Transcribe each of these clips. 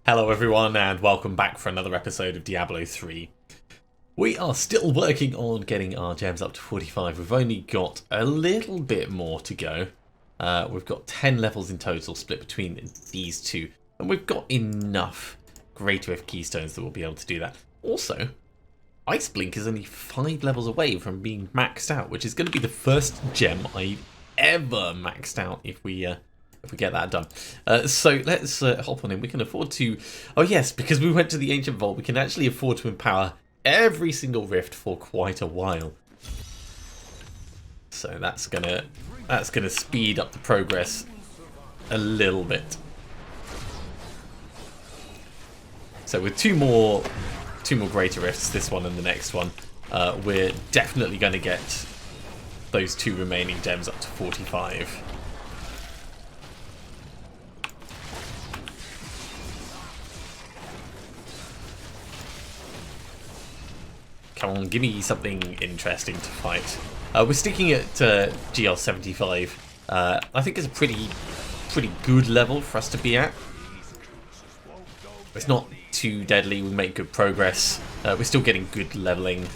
Hello everyone and welcome back for another episode of Diablo 3. We are still working on getting our gems up to 45. We've only got a little bit more to go. We've got 10 levels in total split between these two. And we've got enough Greater F keystones that we'll be able to do that. Also, Ice Blink is only 5 levels away from being maxed out, which is going to be the first gem I've ever maxed out if we get that done. So let's hop on in. We can afford to... Oh yes, because we went to the Ancient Vault, we can actually afford to empower every single rift for quite a while. So that's gonna speed up the progress a little bit. So with two more greater rifts, this one and the next one, we're definitely going to get those two remaining gems up to 45. Come on, give me something interesting to fight. We're sticking at GL 75. I think it's a pretty good level for us to be at. It's not too deadly, we make good progress. We're still getting good leveling.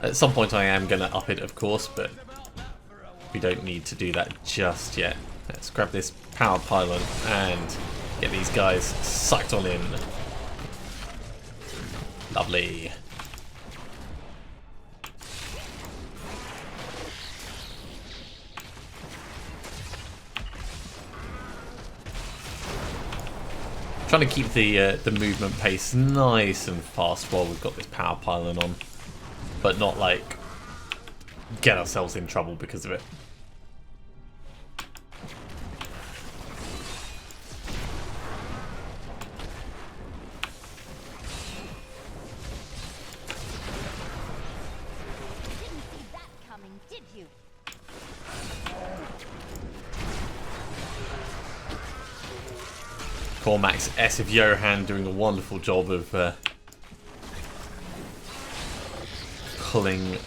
At some point I am going to up it, of course, but we don't need to do that just yet. Let's grab this power pylon and get these guys sucked on in. Lovely. Trying to keep the movement pace nice and fast while we've got this power pylon on, but not like get ourselves in trouble because of it. Cormac's S of Johan doing a wonderful job of pulling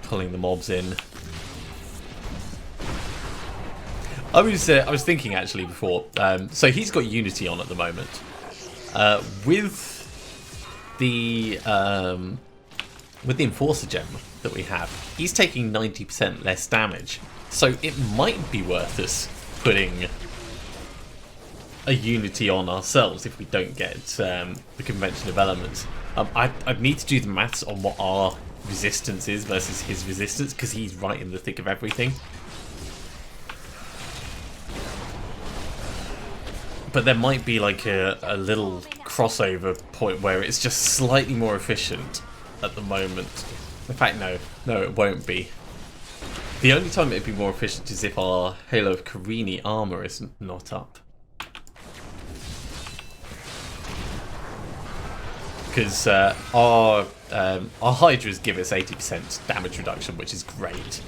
the mobs in. I was thinking actually before. So he's got Unity on at the moment. With the Enforcer gem that we have, he's taking 90% less damage. So it might be worth us putting a Unity on ourselves if we don't get the convention of elements. I'd need to do the maths on what our resistance is versus his resistance, because he's right in the thick of everything. But there might be like a little crossover point where it's just slightly more efficient at the moment. In fact, no, it won't be. The only time it'd be more efficient is if our Halo of Carini armor is not up. Because our Hydras give us 80% damage reduction, which is great.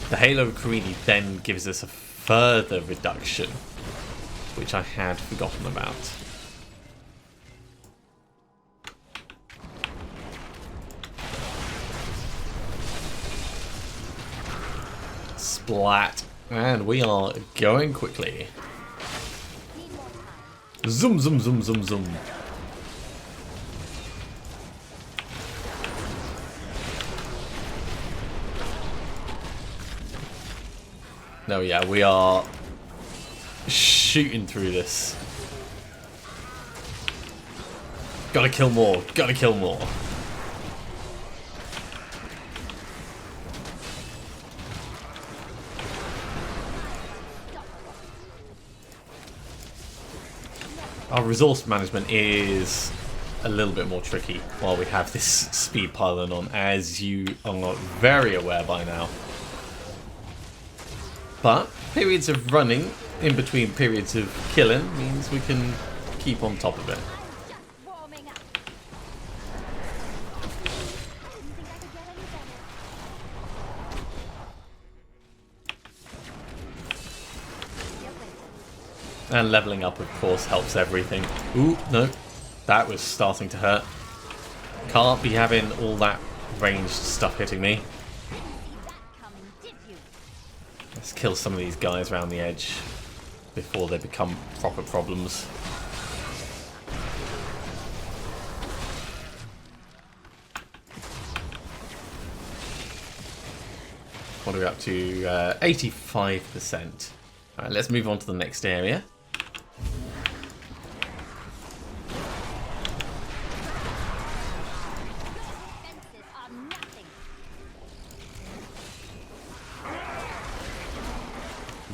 The Halo of Carini then gives us a further reduction, which I had forgotten about. Splat. And we are going quickly. Zoom, zoom, zoom, zoom, zoom. No, yeah, we are shooting through this. Gotta kill more, gotta kill more. Our resource management is a little bit more tricky while we have this speed pylon on, as you are very aware by now. But periods of running in between periods of killing means we can keep on top of it. And leveling up, of course, helps everything. Ooh, no. That was starting to hurt. Can't be having all that ranged stuff hitting me. Let's kill some of these guys around the edge. before they become proper problems. What are we up to? 85%. Alright, let's move on to the next area.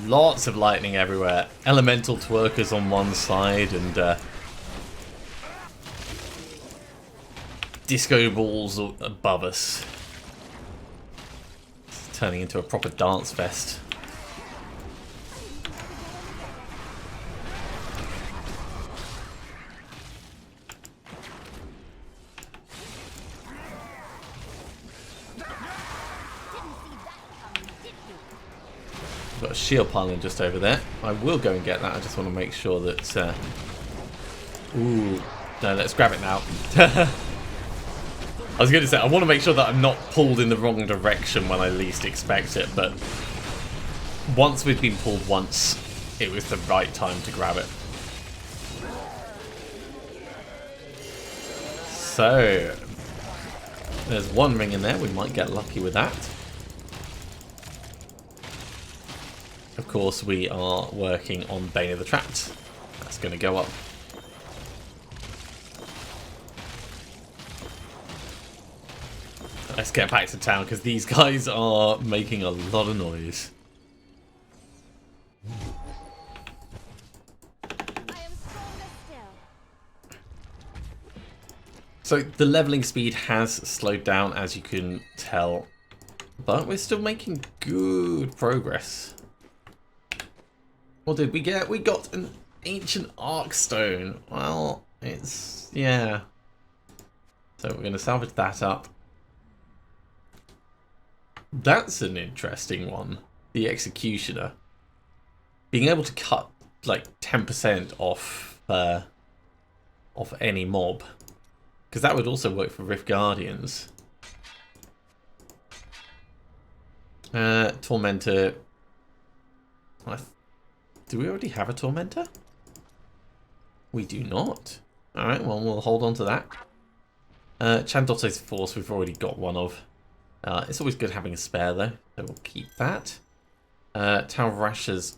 Lots of lightning everywhere. Elemental twerkers on one side and disco balls above us. It's turning into a proper dance fest. Got a shield piling just over there. I will go and get that. I just want to make sure that... Ooh. No, let's grab it now. I was going to say, I want to make sure that I'm not pulled in the wrong direction when I least expect it, but once we've been pulled once, it was the right time to grab it. So, there's one ring in there. We might get lucky with that. Of course, we are working on Bane of the Trapped. That's going to go up. Let's get back to town because these guys are making a lot of noise. So the leveling speed has slowed down, as you can tell, but we're still making good progress. What did we get? We got an ancient arc stone. Well, it's... yeah. So we're going to salvage that up. That's an interesting one. The Executioner. Being able to cut like 10% off any mob. Because that would also work for Rift Guardians. Tormentor. Do we already have a Tormentor? We do not. Alright, well, we'll hold on to that. Chandotto's Force, we've already got one of. It's always good having a spare, though, so we'll keep that. Talrasha's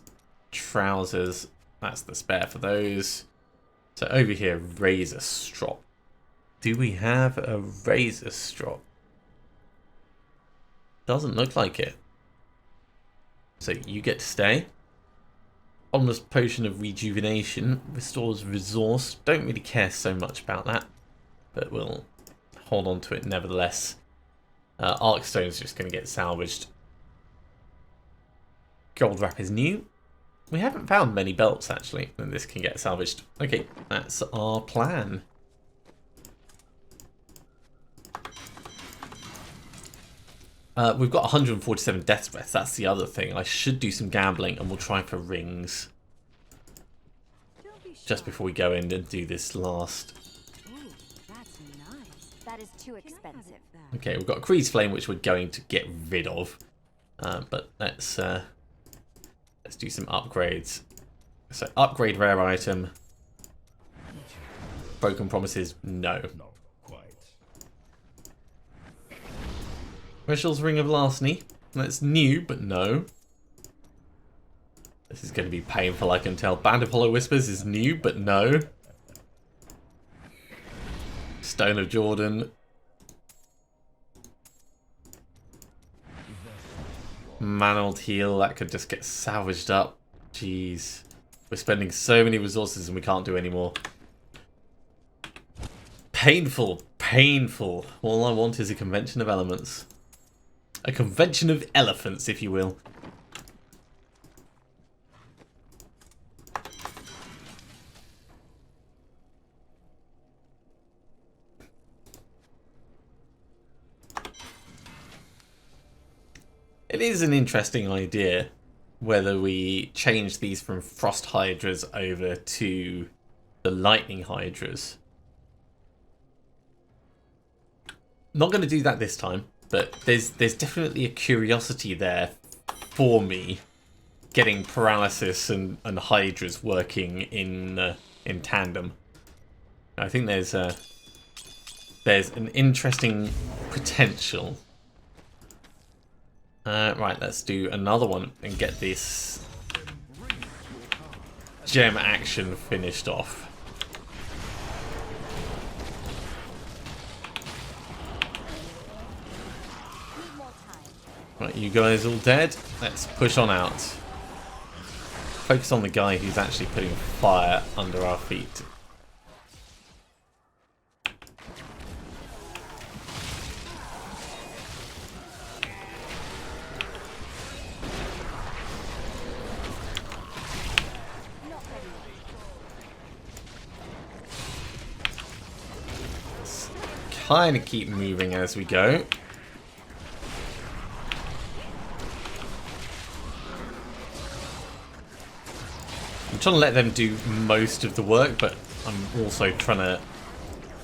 Trousers, that's the spare for those. So over here, Razor Strop. Do we have a Razor Strop? Doesn't look like it. So you get to stay. Ominous Potion of Rejuvenation restores resource. Don't really care so much about that, but we'll hold on to it nevertheless. Arcstone is just going to get salvaged. Gold Wrap is new. We haven't found many belts actually, and this can get salvaged. Okay, that's our plan. We've got 147 Death's Breath, that's the other thing. I should do some gambling and we'll try for rings. Just before we go in and do this last. Ooh, that's nice. That is too expensive. Okay, we've got a Creed's Flame which we're going to get rid of. But let's do some upgrades. So upgrade rare item. Broken Promises, no. Rachel's Ring of Larceny. That's new, but no. This is going to be painful, I can tell. Band of Hollow Whispers is new, but no. Stone of Jordan. Mantled Heal, that could just get salvaged up. Jeez. We're spending so many resources and we can't do any more. Painful, painful. All I want is a convention of elements. A convention of elephants, if you will. It is an interesting idea whether we change these from Frost Hydras over to the Lightning Hydras. Not going to do that this time. But there's definitely a curiosity there for me getting paralysis and hydras working in tandem. I think there's an interesting potential. Right, let's do another one and get this gem action finished off. Right, you guys all dead? Let's push on out. Focus on the guy who's actually putting fire under our feet. Kind of keep moving as we go. I'm trying to let them do most of the work, but I'm also trying to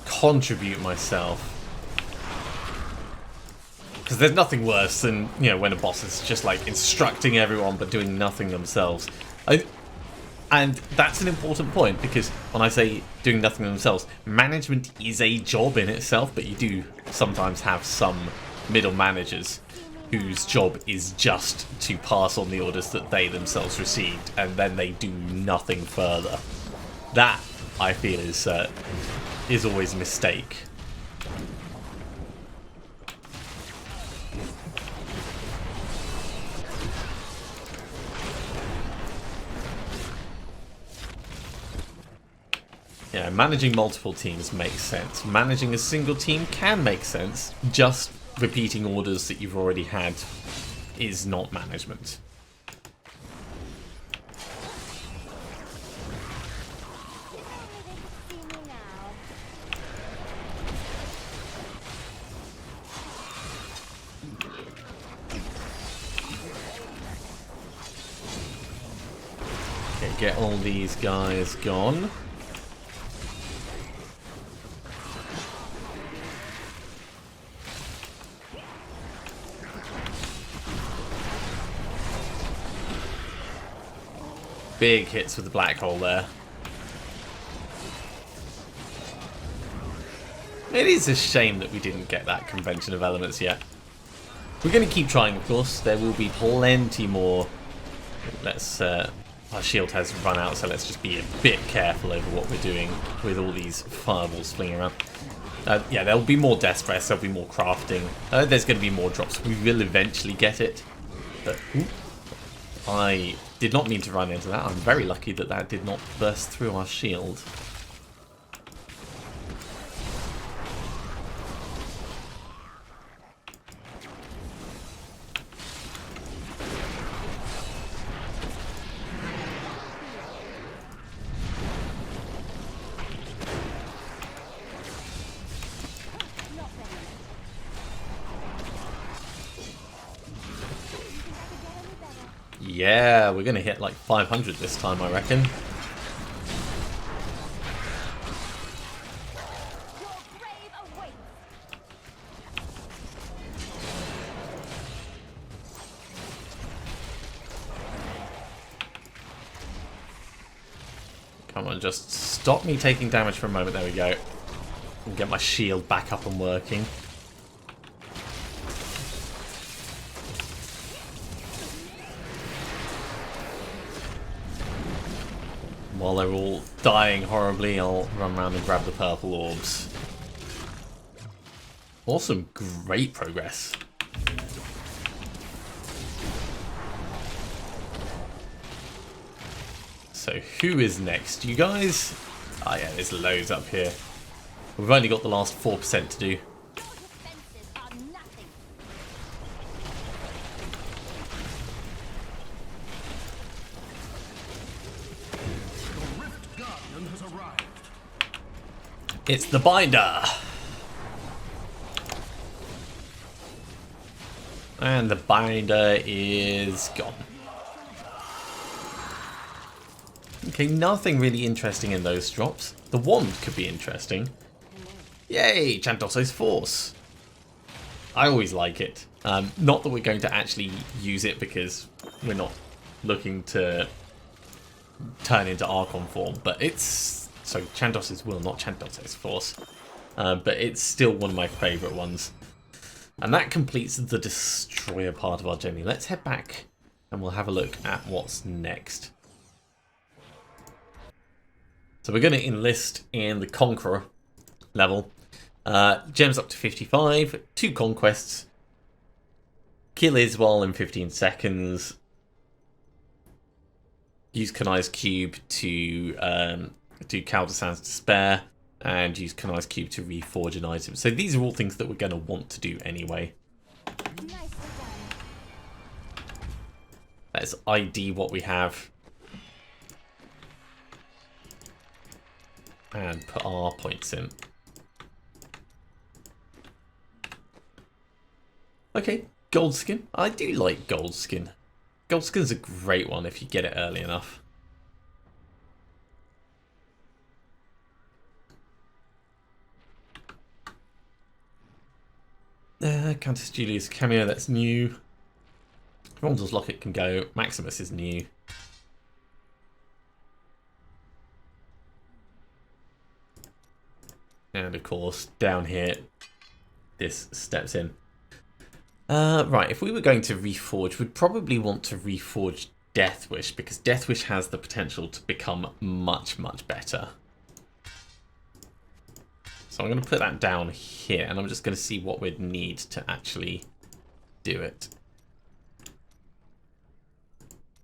contribute myself. Because there's nothing worse than, you know, when a boss is just like instructing everyone but doing nothing themselves. And that's an important point, because when I say doing nothing themselves, management is a job in itself, but you do sometimes have some middle managers whose job is just to pass on the orders that they themselves received, and then they do nothing further. That, I feel, is always a mistake. Yeah, managing multiple teams makes sense. Managing a single team can make sense. Just repeating orders that you've already had is not management. Okay, get all these guys gone. Big hits with the black hole there. It is a shame that we didn't get that convention of elements yet. We're going to keep trying, of course. There will be plenty more. Let's. Our shield has run out, so let's just be a bit careful over what we're doing with all these fireballs flinging around. Yeah, there'll be more death press, there'll be more crafting. There's going to be more drops. We will eventually get it. But I did not mean to run into that. I'm very lucky that that did not burst through our shield. Yeah, we're going to hit like 500 this time, I reckon. Come on, just stop me taking damage for a moment. There we go. And get my shield back up and working. While they're all dying horribly, I'll run around and grab the purple orbs. Awesome, great progress. So who is next? You guys? Oh yeah, there's loads up here. We've only got the last 4% to do. It's the binder! And the binder is gone. Okay, nothing really interesting in those drops. The wand could be interesting. Yay! Chantosso's Force. I always like it. Not that we're going to actually use it because we're not looking to turn into Archon form, but it's... So Chandos's will, not Chandos's force. But it's still one of my favourite ones. And that completes the Destroyer part of our journey. Let's head back and we'll have a look at what's next. So we're going to enlist in the Conqueror level. Gems up to 55, 2 conquests. Kill Iswal in 15 seconds. Use Kanai's Cube to do Kaldasan's Despair. And use Kanai's Cube to reforge an item. So these are all things that we're going to want to do anyway. Let's ID what we have. And put our points in. Okay, gold skin. I do like gold skin. Gold skin's a great one if you get it early enough. Countess Julia's cameo, that's new. Rondel's Locket can go. Maximus is new. And of course, down here, this steps in. Right, if we were going to reforge, we'd probably want to reforge Deathwish, because Deathwish has the potential to become much, much better. So I'm going to put that down here, and I'm just going to see what we'd need to actually do it.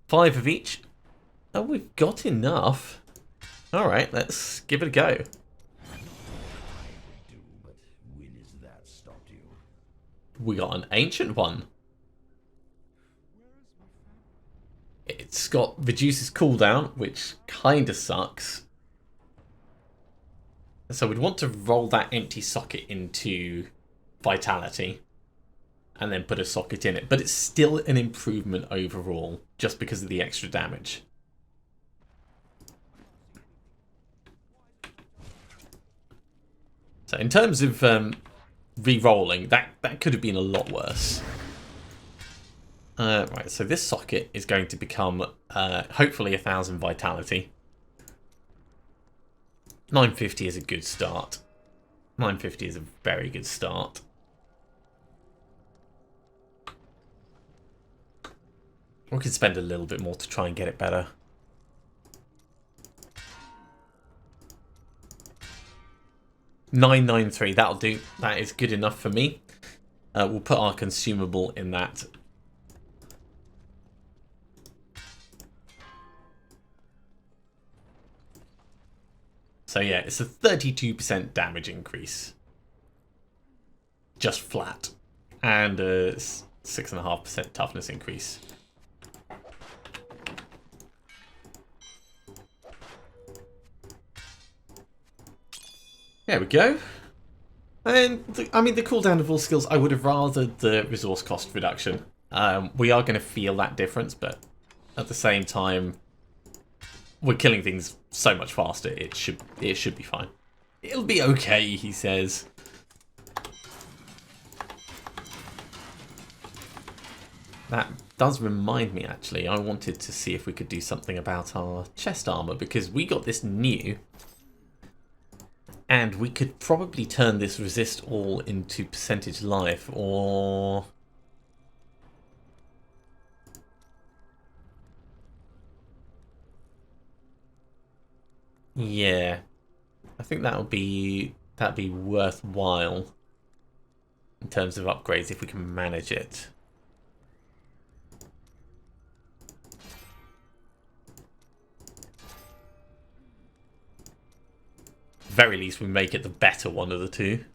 5 of each. Oh, we've got enough. Alright, let's give it a go. We got an ancient one. It's got reduces cooldown, which kind of sucks. So we'd want to roll that empty socket into Vitality and then put a socket in it. But it's still an improvement overall, just because of the extra damage. So in terms of re-rolling, that could have been a lot worse. Right, so this socket is going to become hopefully 1000 Vitality. 950 is a good start. 950 is a very good start. We could spend a little bit more to try and get it better. $993, that'll do. That is good enough for me. We'll put our consumable in that. So yeah, it's a 32% damage increase. Just flat. And a 6.5% toughness increase. There we go. And, I mean, the cooldown of all skills, I would have rathered the resource cost reduction. We are going to feel that difference, but at the same time, we're killing things so much faster, it should be fine. It'll be okay, he says. That does remind me, actually, I wanted to see if we could do something about our chest armor, because we got this new, and we could probably turn this resist all into percentage life, or... Yeah, I think that'd be worthwhile in terms of upgrades if we can manage it. Very least we make it the better one of the two.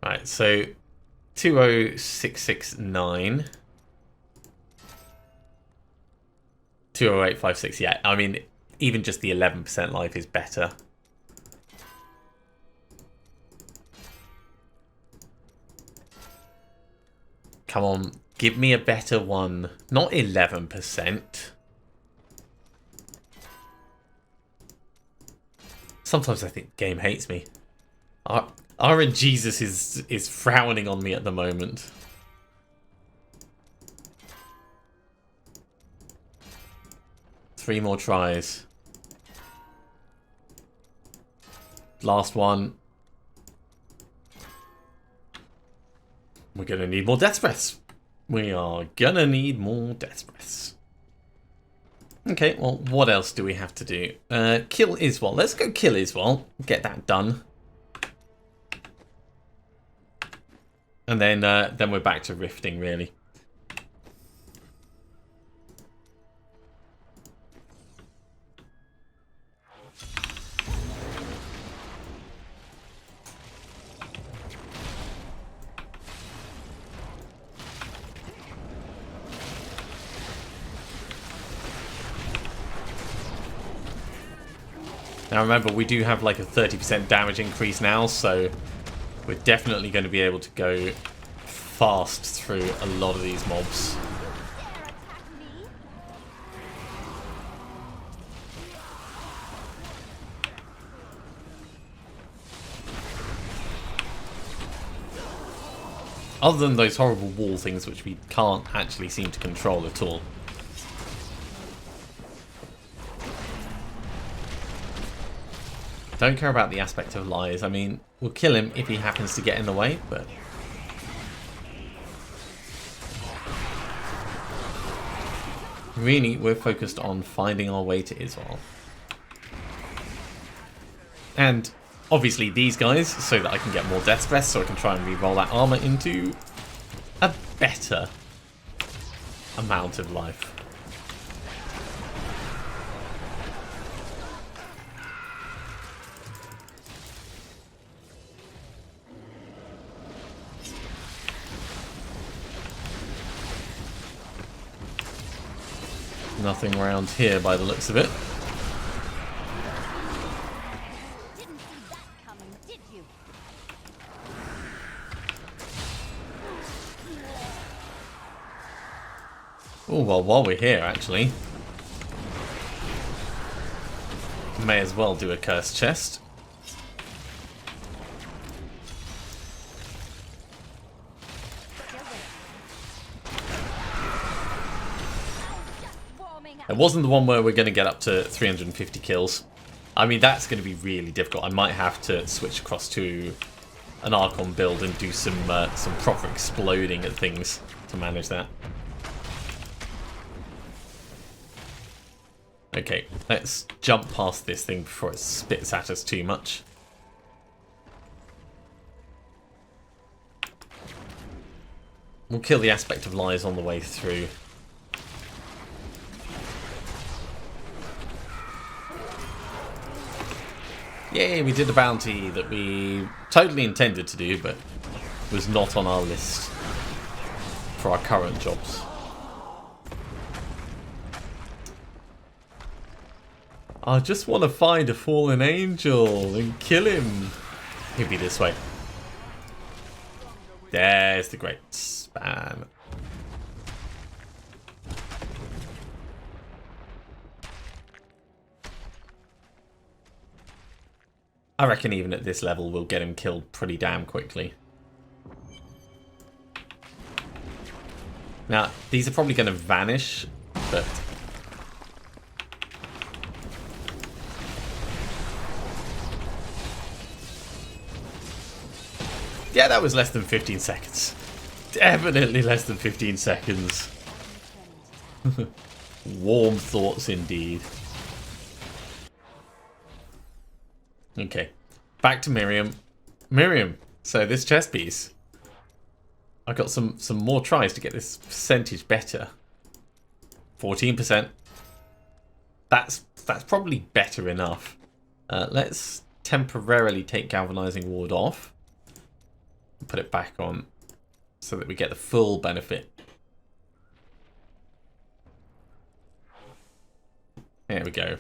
Right, so 20669. 20856, yeah, I mean, even just the 11% life is better. Come on, give me a better one. Not 11%. Sometimes I think the game hates me. RNGesus is frowning on me at the moment. 3 more tries. Last one. We're going to need more death breaths. We are going to need more death breaths. Okay, well, what else do we have to do? Kill Iswal. Let's go kill Iswal. Get that done. And then we're back to rifting, really. Now remember, we do have like a 30% damage increase now, so we're definitely going to be able to go fast through a lot of these mobs. Other than those horrible wall things which we can't actually seem to control at all. Don't care about the aspect of lies. I mean, we'll kill him if he happens to get in the way, but... really, we're focused on finding our way to Iswal. And, obviously, these guys, so that I can get more death breaths, so I can try and re-roll that armor into a better amount of life. Nothing around here by the looks of it. Didn't see that coming, did you? Oh, well, while we're here, actually, may as well do a cursed chest. It wasn't the one where we're going to get up to 350 kills. I mean, that's going to be really difficult. I might have to switch across to an Archon build and do some proper exploding at things to manage that. Okay, let's jump past this thing before it spits at us too much. We'll kill the aspect of lies on the way through. Yay, we did a bounty that we totally intended to do, but was not on our list for our current jobs. I just want to find a fallen angel and kill him. He'll be this way. There's the great spam. I reckon even at this level we'll get him killed pretty damn quickly. Now, these are probably going to vanish, but... yeah, that was less than 15 seconds. Definitely less than 15 seconds. Warm thoughts indeed. Okay, back to Miriam. Miriam, so this chest piece. I got some more tries to get this percentage better. 14%. That's probably better enough. Let's temporarily take Galvanizing Ward off. Put it back on so that we get the full benefit. There we go.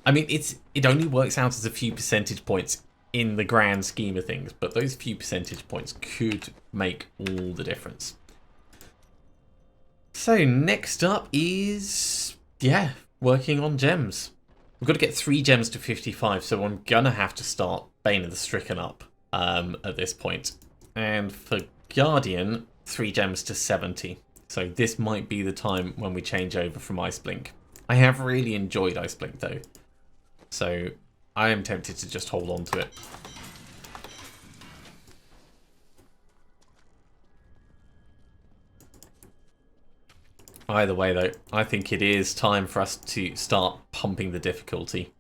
I mean, it only works out as a few percentage points in the grand scheme of things, but those few percentage points could make all the difference. So next up is, yeah, working on gems. We've got to get 3 gems to 55, so I'm gonna have to start Bane of the Stricken up at this point. And for Guardian, 3 gems to 70. So this might be the time when we change over from Ice Blink. I have really enjoyed Ice Blink though, so I am tempted to just hold on to it. Either way though, I think it is time for us to start pumping the difficulty.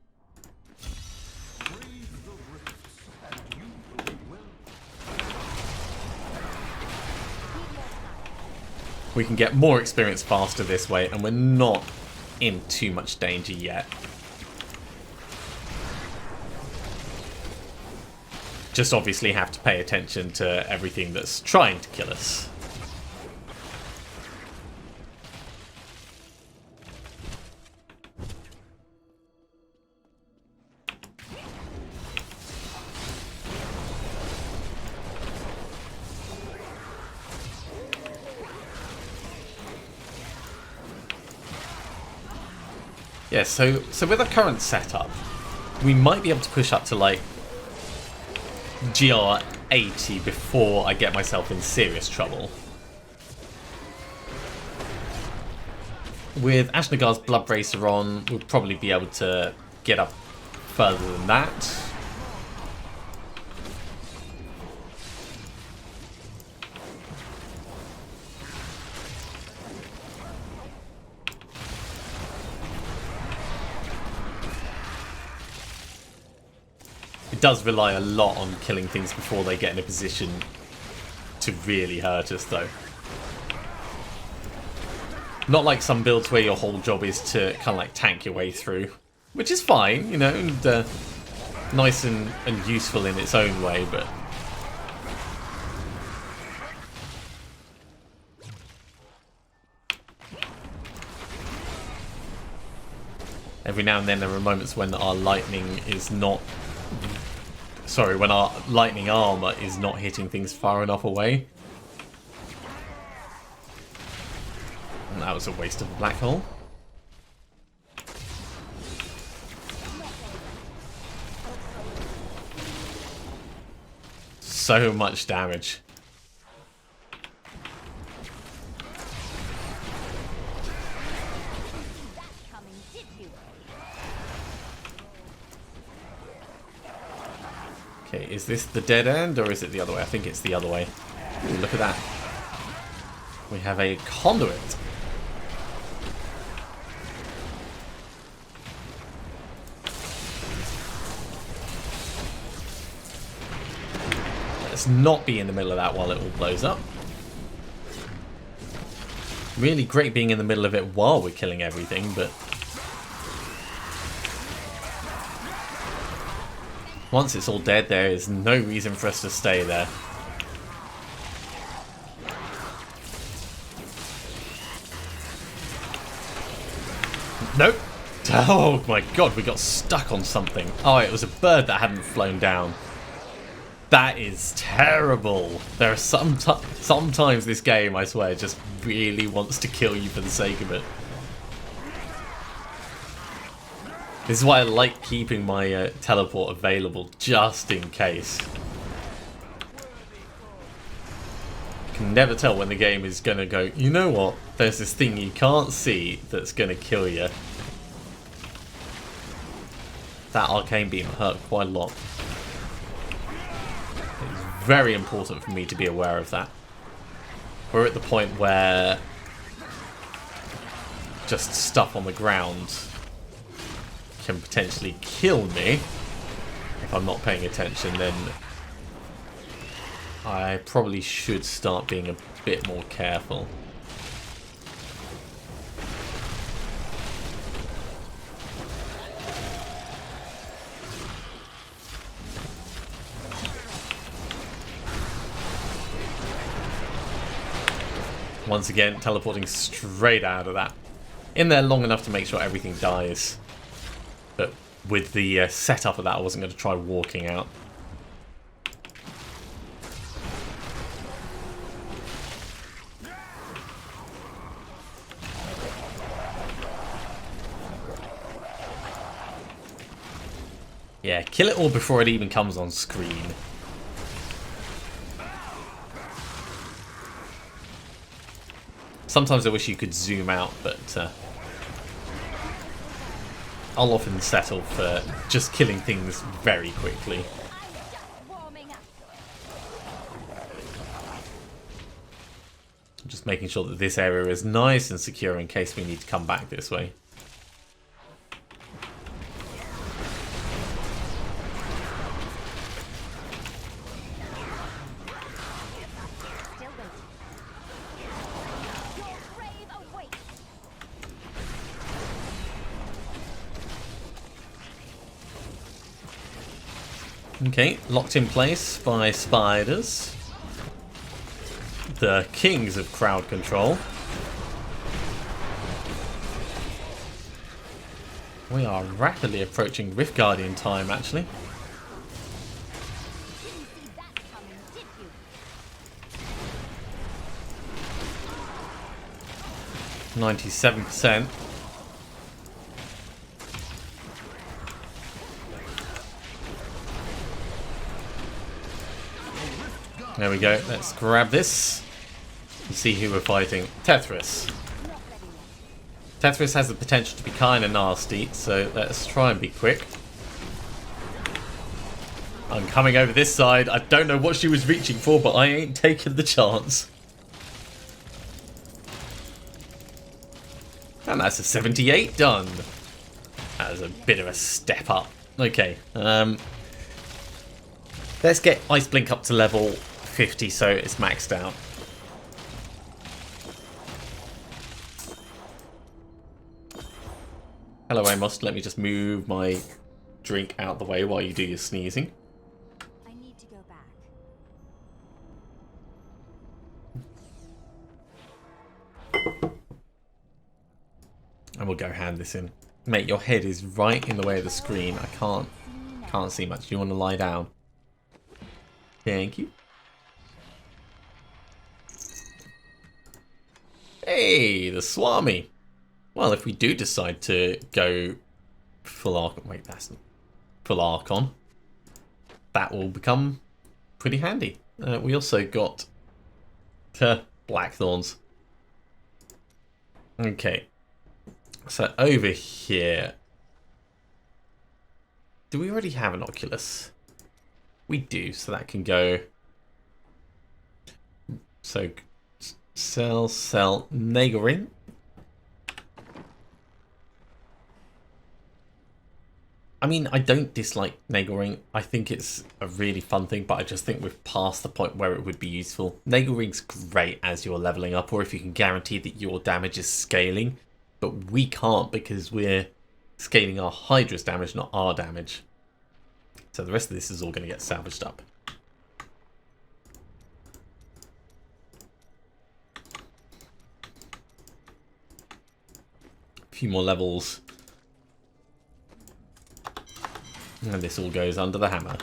We can get more experience faster this way, and we're not in too much danger yet. Just obviously have to pay attention to everything that's trying to kill us. Yeah, so with our current setup, we might be able to push up to like GR 80 before I get myself in serious trouble. With Ashnagar's Blood Bracer on, we'll probably be able to get up further than that. It does rely a lot on killing things before they get in a position to really hurt us, though. Not like some builds where your whole job is to kind of like tank your way through, which is fine, you know, and nice and useful in its own way, but every now and then there are moments when our lightning is not... Sorry, when our lightning armor is not hitting things far enough away. And that was a waste of a black hole. So much damage. Okay, is this the dead end or is it the other way? I think it's the other way. Ooh, look at that. We have a conduit. Let's not be in the middle of that while it all blows up. Really great being in the middle of it while we're killing everything, but once it's all dead, there is no reason for us to stay there. Nope. Oh my god, we got stuck on something. Oh, it was a bird that hadn't flown down. That is terrible. There are sometimes this game, I swear, just really wants to kill you for the sake of it. This is why I like keeping my teleport available, just in case. You can never tell when the game is going to go, you know what, there's this thing you can't see that's going to kill you. That arcane beam hurt quite a lot. It's very important for me to be aware of that. We're at the point where just stuff on the ground can potentially kill me if I'm not paying attention. Then I probably should start being a bit more careful. Once again, teleporting straight out of that. In there long enough to make sure everything dies. But with the setup of that, I wasn't going to try walking out. Yeah, kill it all before it even comes on screen. Sometimes I wish you could zoom out, but I'll often settle for just killing things very quickly. Just making sure that this area is nice and secure in case we need to come back this way. Okay, locked in place by spiders. The kings of crowd control. We are rapidly approaching Rift Guardian time, actually. %97%. There we go. Let's grab this and see who we're fighting. Tethris. Tethris has the potential to be kind of nasty, so let's try and be quick. I'm coming over this side. I don't know what she was reaching for, but I ain't taking the chance. And that's a 78 done. That was a bit of a step up. Okay. Let's get Ice Blink up to level 50 so it's maxed out. Hello Amos, let me just move my drink out the way while you do your sneezing. I need to go back. And we'll go hand this in. Mate, your head is right in the way of the screen. I can't see much. Do you want to lie down? Thank you. Hey, the Swami. Well, if we do decide to go full Archon, wait, that's full Archon, that will become pretty handy. We also got Blackthorns. Okay, so over here, do we already have an Oculus? We do, so that can go. So sell, Nagoring. I mean, I don't dislike Nagoring. I think it's a really fun thing, but I just think we've passed the point where it would be useful. Nagoring's great as you're leveling up, or if you can guarantee that your damage is scaling, but we can't because we're scaling our Hydra's damage, not our damage. So the rest of this is all going to get salvaged up. A few more levels. And this all goes under the hammer.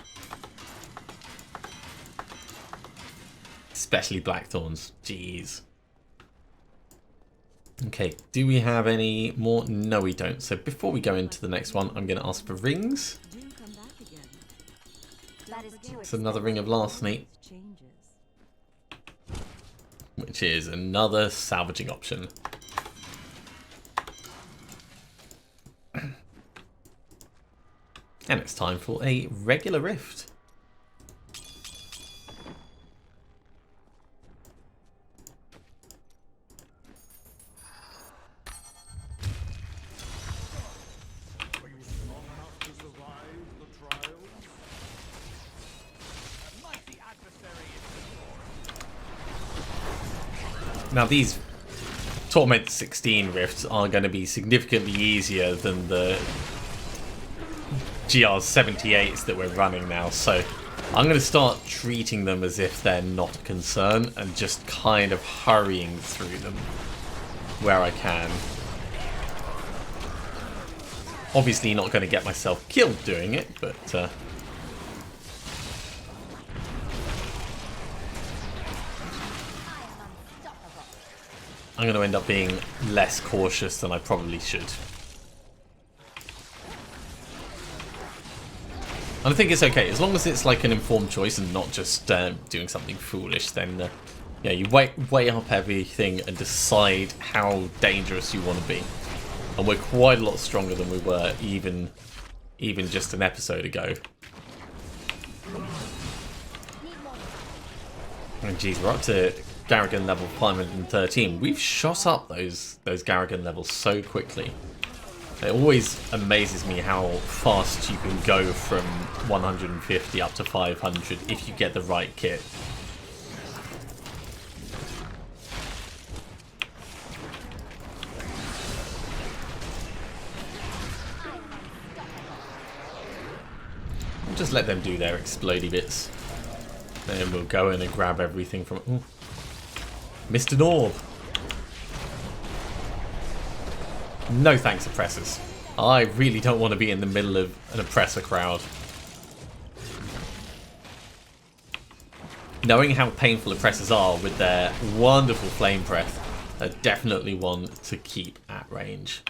Especially Blackthorns. Jeez. Okay, do we have any more? No, we don't. So before we go into the next one, I'm going to ask for rings. It's another Ring of Larceny, which is another salvaging option. And it's time for a regular rift. Now these Torment 16 rifts are going to be significantly easier than the GR 78s that we're running now, so I'm going to start treating them as if they're not a concern and just kind of hurrying through them where I can. Obviously not going to get myself killed doing it, but I'm going to end up being less cautious than I probably should. And I think it's okay, as long as it's like an informed choice and not just doing something foolish, then yeah, you weigh up everything and decide how dangerous you want to be. And we're quite a lot stronger than we were even just an episode ago. And geez, we're up to Garrigan level 513. We've shot up those Garrigan levels so quickly. It always amazes me how fast you can go from 150 up to 500 if you get the right kit. Just let them do their explodey bits. Then we'll go in and grab everything from... Ooh. Mr. Norb! No thanks, oppressors. I really don't want to be in the middle of an oppressor crowd. Knowing how painful oppressors are with their wonderful flame breath, are definitely one to keep at range.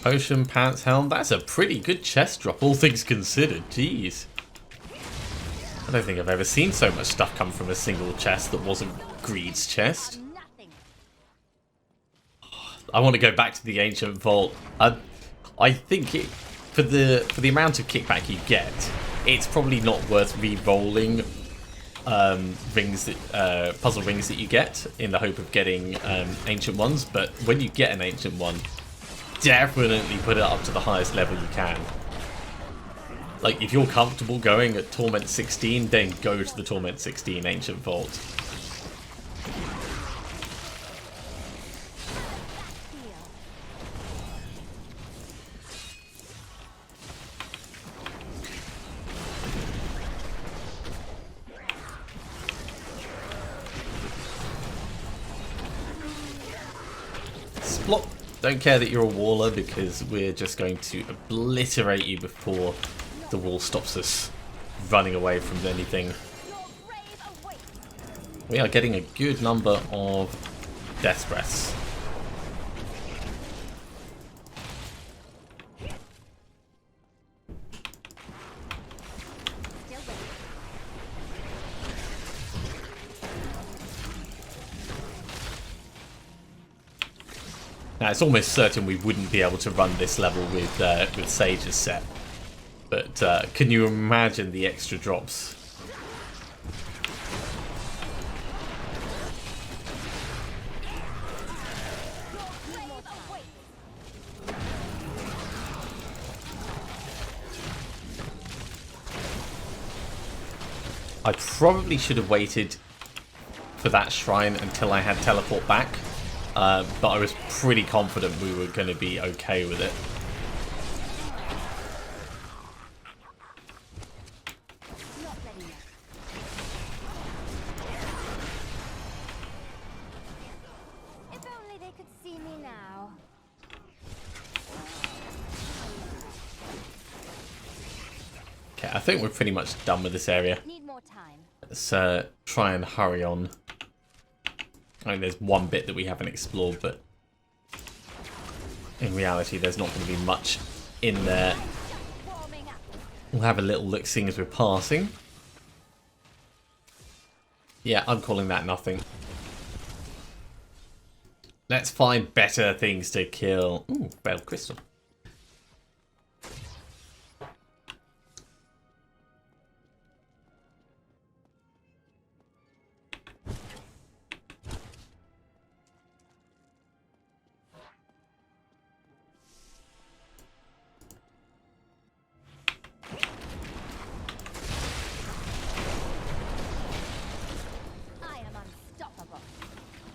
Potion, pants, helm. That's a pretty good chest drop, all things considered. Jeez. I don't think I've ever seen so much stuff come from a single chest that wasn't Greed's chest. I want to go back to the ancient vault. I think for the amount of kickback you get, it's probably not worth re-rolling rings that puzzle rings that you get in the hope of getting ancient ones. But when you get an ancient one, definitely put it up to the highest level you can. Like, if you're comfortable going at Torment 16, then go to the Torment 16 Ancient Vault. Splop. Don't care that you're a waller, because we're just going to obliterate you before the wall stops us running away from anything. We are getting a good number of death breaths. Now, it's almost certain we wouldn't be able to run this level with Sage's set. But can you imagine the extra drops? I probably should have waited for that shrine until I had teleport back. But I was pretty confident we were going to be okay with it. If only they could see me now. Okay, I think we're pretty much done with this area. Need more time. Let's try and hurry on. I mean, there's one bit that we haven't explored, but in reality, there's not going to be much in there. We'll have a little look seeing as we're passing. Yeah, I'm calling that nothing. Let's find better things to kill. Ooh, Bell Crystal.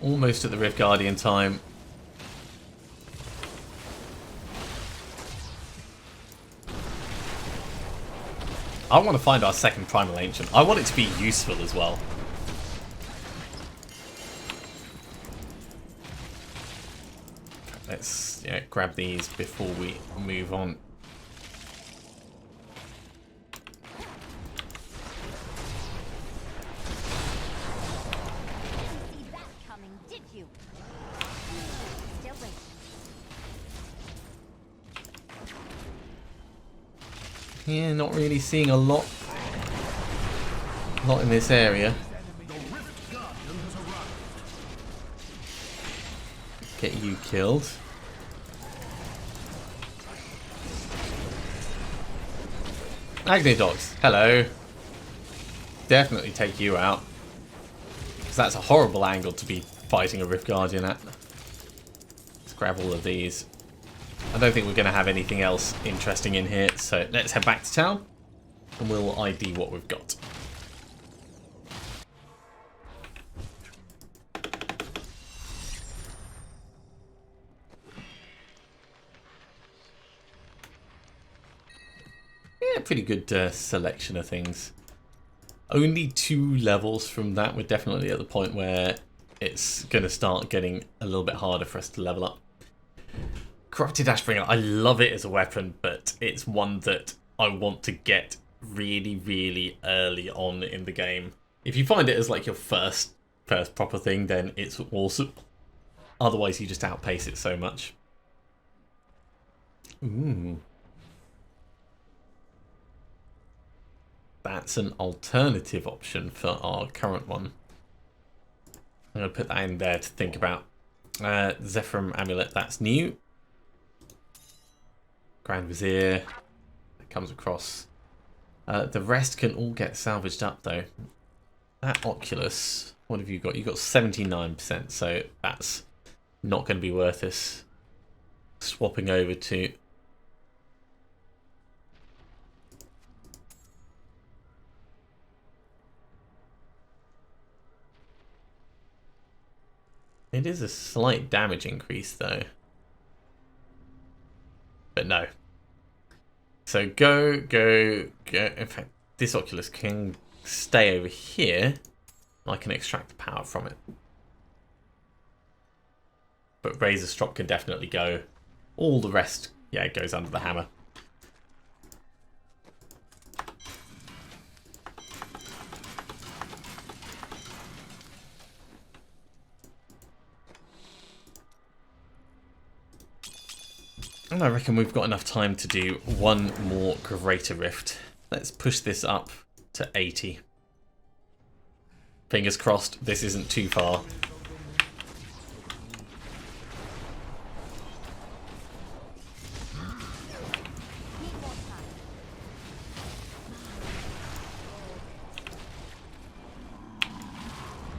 Almost at the Rift Guardian time. I want to find our second Primal Ancient. I want it to be useful as well. Let's grab these before we move on. Yeah, not really seeing a lot in this area. Get you killed. Agni dogs, hello. Definitely take you out. Because that's a horrible angle to be fighting a Rift Guardian at. Let's grab all of these. I don't think we're going to have anything else interesting in here, so let's head back to town and we'll ID what we've got. Yeah, pretty good selection of things. Only 2 levels from that. We're definitely at the point where it's going to start getting a little bit harder for us to level up. Corrupted Ashbringer, I love it as a weapon, but it's one that I want to get really, really early on in the game. If you find it as like your first proper thing, then it's awesome. Otherwise, you just outpace it so much. Ooh. That's an alternative option for our current one. I'm going to put that in there to think about. Zephyrum Amulet, that's new. Grand Vizier, that comes across. The rest can all get salvaged up though. That Oculus, what have you got? You've got 79%, so that's not going to be worth us swapping over to. It is a slight damage increase though. But no. So go. In fact, this Oculus can stay over here. I can extract the power from it. But Razor Strop can definitely go. All the rest, yeah, it goes under the hammer. And I reckon we've got enough time to do one more Greater Rift. Let's push this up to 80. Fingers crossed this isn't too far.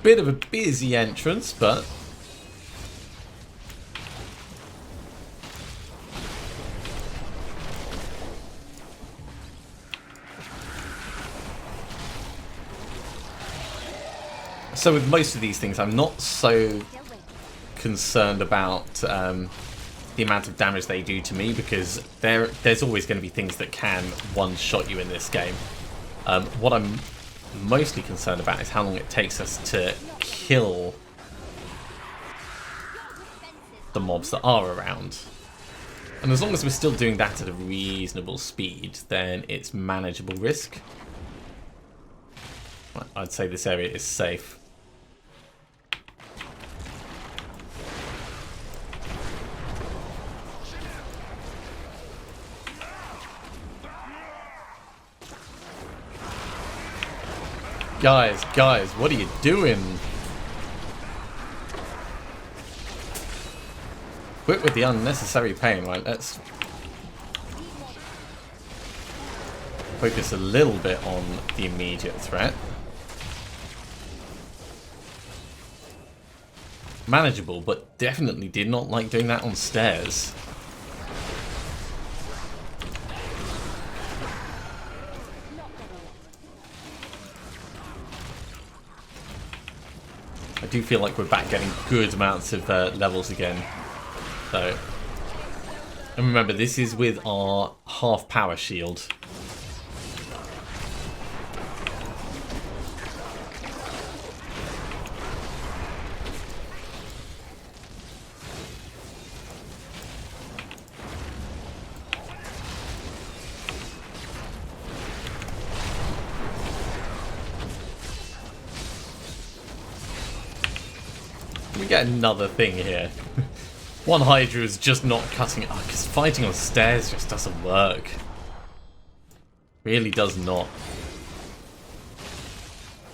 Bit of a busy entrance, but so with most of these things, I'm not so concerned about the amount of damage they do to me, because there's always going to be things that can one-shot you in this game. What I'm mostly concerned about is how long it takes us to kill the mobs that are around. And as long as we're still doing that at a reasonable speed, then it's manageable risk. I'd say this area is safe. Guys, what are you doing? Quit with the unnecessary pain, right? Let's focus a little bit on the immediate threat. Manageable, but definitely did not like doing that on stairs. I do feel like we're back getting good amounts of levels again. So, and remember, this is with our half power shield. We get another thing here. One Hydra is just not cutting it. Oh, because fighting on stairs just doesn't work. Really does not.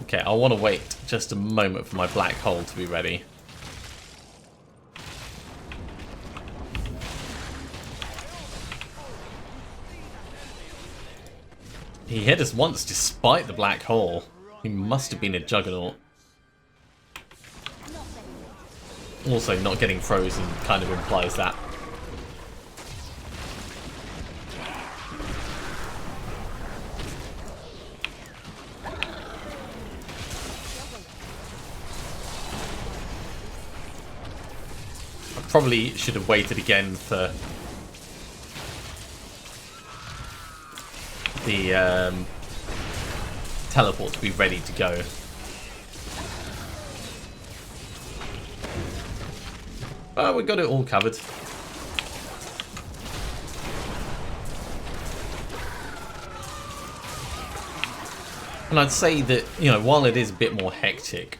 Okay, I want to wait just a moment for my black hole to be ready. He hit us once despite the black hole. He must have been a juggernaut. Also, not getting frozen kind of implies that. I probably should have waited again for the teleport to be ready to go. Oh, we got it all covered. And I'd say that, you know, while it is a bit more hectic,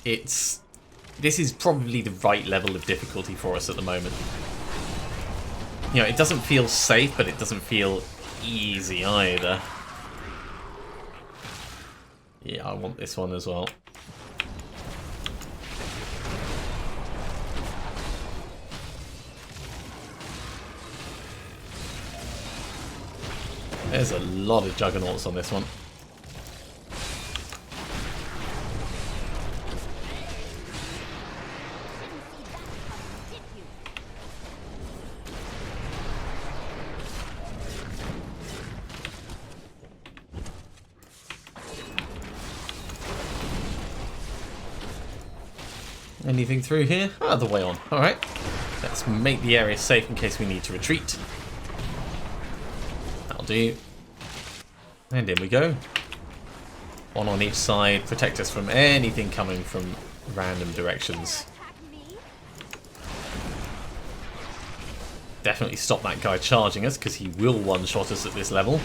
this is probably the right level of difficulty for us at the moment. You know, it doesn't feel safe, but it doesn't feel easy either. Yeah, I want this one as well. There's a lot of juggernauts on this one. Anything through here? Other way on. Alright. Let's make the area safe in case we need to retreat. That'll do. And in we go. One on each side. Protect us from anything coming from random directions. Definitely stop that guy charging us, because he will one-shot us at this level.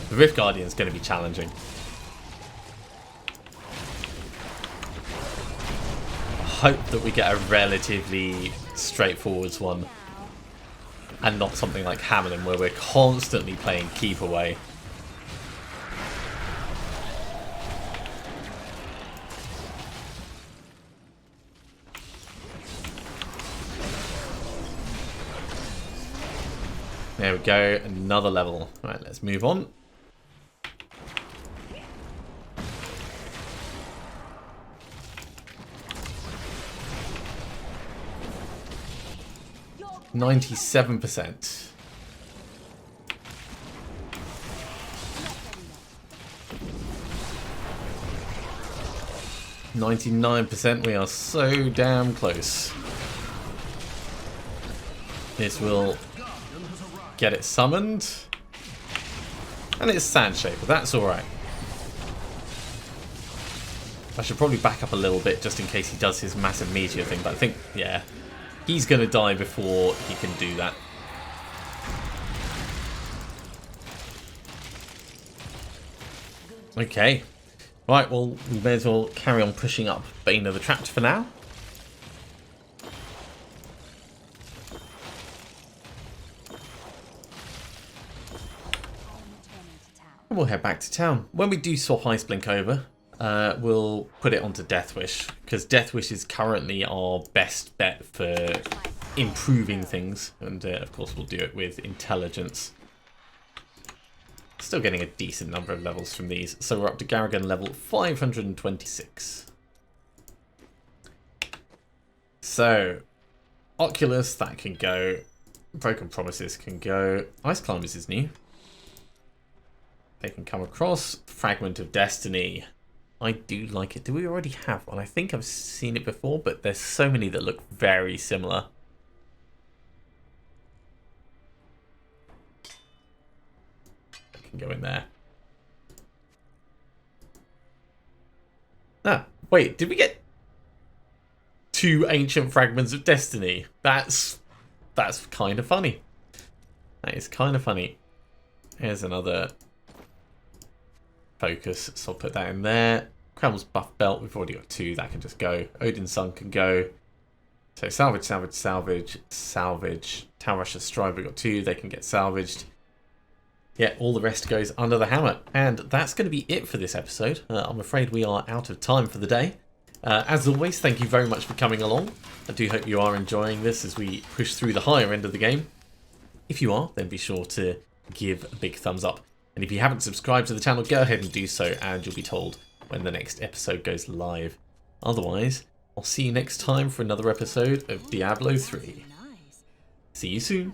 The Rift Guardian is going to be challenging. Hope that we get a relatively straightforward one. And not something like Hammerlin where we're constantly playing keep away. There we go, another level. Right, let's move on. %97%. %99%. We are so damn close. This will get it summoned. And it's Sand Shaper, that's alright. I should probably back up a little bit just in case he does his massive meteor thing, but I think, yeah, he's going to die before he can do that. Okay. Right, well, we may as well carry on pushing up Bane of the Trapped for now. And we'll head back to town. When we do swap Ice Blink over, we'll put it onto Death Wish, because Death Wish is currently our best bet for improving things, and of course we'll do it with Intelligence. Still getting a decent number of levels from these, so we're up to Garrigan level 526. So, Oculus, that can go. Broken Promises can go. Ice Climbers is new. They can come across. Fragment of Destiny. I do like it. Do we already have one? I think I've seen it before, but there's so many that look very similar. I can go in there. Ah, wait, did we get 2 Ancient Fragments of Destiny? That's kind of funny. That is kind of funny. Here's another focus, so I'll put that in there. Kreml's buff belt, we've already got 2, that can just go. Odin's Son can go. So salvage, salvage, salvage, salvage. Tower Rusher's Stride, we've got 2, they can get salvaged. Yeah, all the rest goes under the hammer. And that's going to be it for this episode. I'm afraid we are out of time for the day. As always, thank you very much for coming along. I do hope you are enjoying this as we push through the higher end of the game. If you are, then be sure to give a big thumbs up. And if you haven't subscribed to the channel, go ahead and do so, and you'll be told when the next episode goes live. Otherwise, I'll see you next time for another episode of Diablo 3. See you soon.